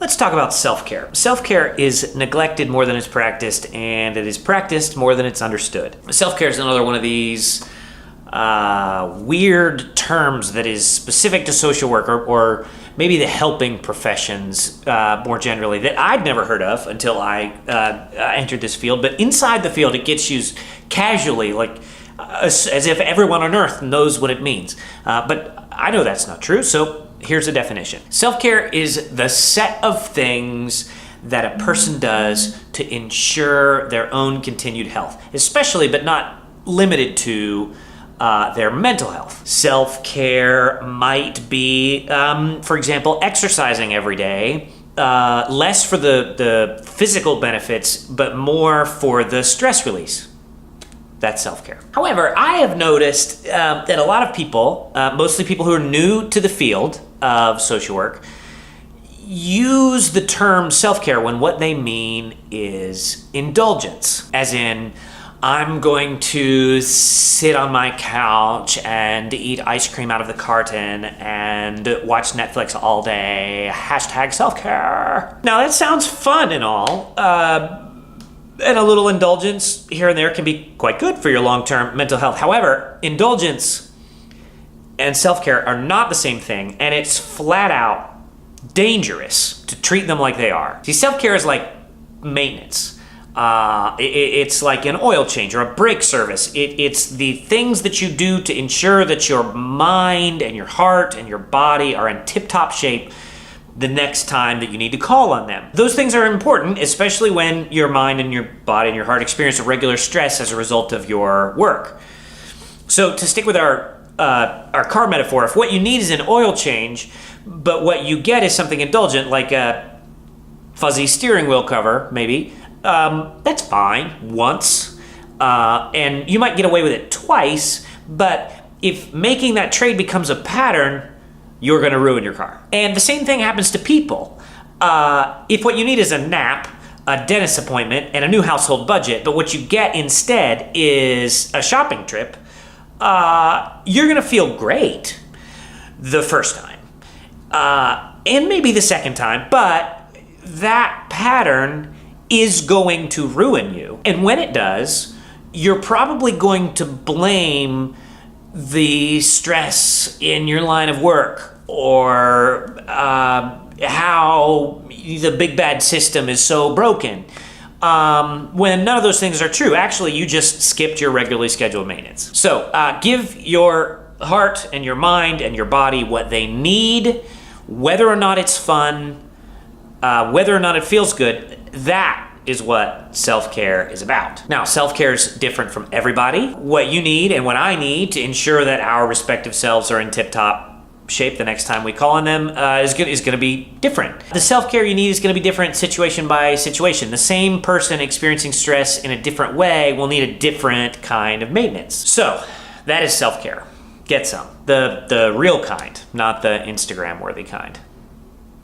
Let's talk about self-care. Self-care is neglected more than it's practiced, and it is practiced more than it's understood. Self-care is another one of these weird terms that is specific to social work or maybe the helping professions more generally that I'd never heard of until I entered this field. But inside the field, it gets used casually, like as if everyone on earth knows what it means. But I know that's not true, so here's a definition. Self-care is the set of things that a person does to ensure their own continued health, especially but not limited to their mental health. Self-care might be, for example, exercising every day, less for the physical benefits, but more for the stress release. That's self-care. However, I have noticed that a lot of people, mostly people who are new to the field of social work, use the term self-care when what they mean is indulgence, as in, I'm going to sit on my couch and eat ice cream out of the carton and watch Netflix all day. Hashtag self-care. Now that sounds fun and all, and a little indulgence here and there can be quite good for your long-term mental health. However, indulgence and self-care are not the same thing, and it's flat out dangerous to treat them like they are. See, self-care is like maintenance. It's like an oil change or a brake service. It's the things that you do to ensure that your mind and your heart and your body are in tip-top shape the next time that you need to call on them. Those things are important, especially when your mind and your body and your heart experience a regular stress as a result of your work. So to stick with our car metaphor, if what you need is an oil change, but what you get is something indulgent like a fuzzy steering wheel cover, maybe, that's fine once, and you might get away with it twice, but if making that trade becomes a pattern, you're going to ruin your car. And the same thing happens to people. If what you need is a nap, a dentist appointment, and a new household budget, but what you get instead is a shopping trip, you're going to feel great the first time, and maybe the second time, but that pattern is going to ruin you. And when it does, you're probably going to blame the stress in your line of work or how the big bad system is so broken. When none of those things are true. Actually, you just skipped your regularly scheduled maintenance. So give your heart and your mind and your body what they need, whether or not it's fun, whether or not it feels good. That is what self-care is about. Now, self-care is different from everybody. What you need and what I need to ensure that our respective selves are in tip-top shape the next time we call on them is going to be different. The self-care you need is going to be different situation by situation. The same person experiencing stress in a different way will need a different kind of maintenance. So that is self-care. Get some. The real kind, not the Instagram-worthy kind.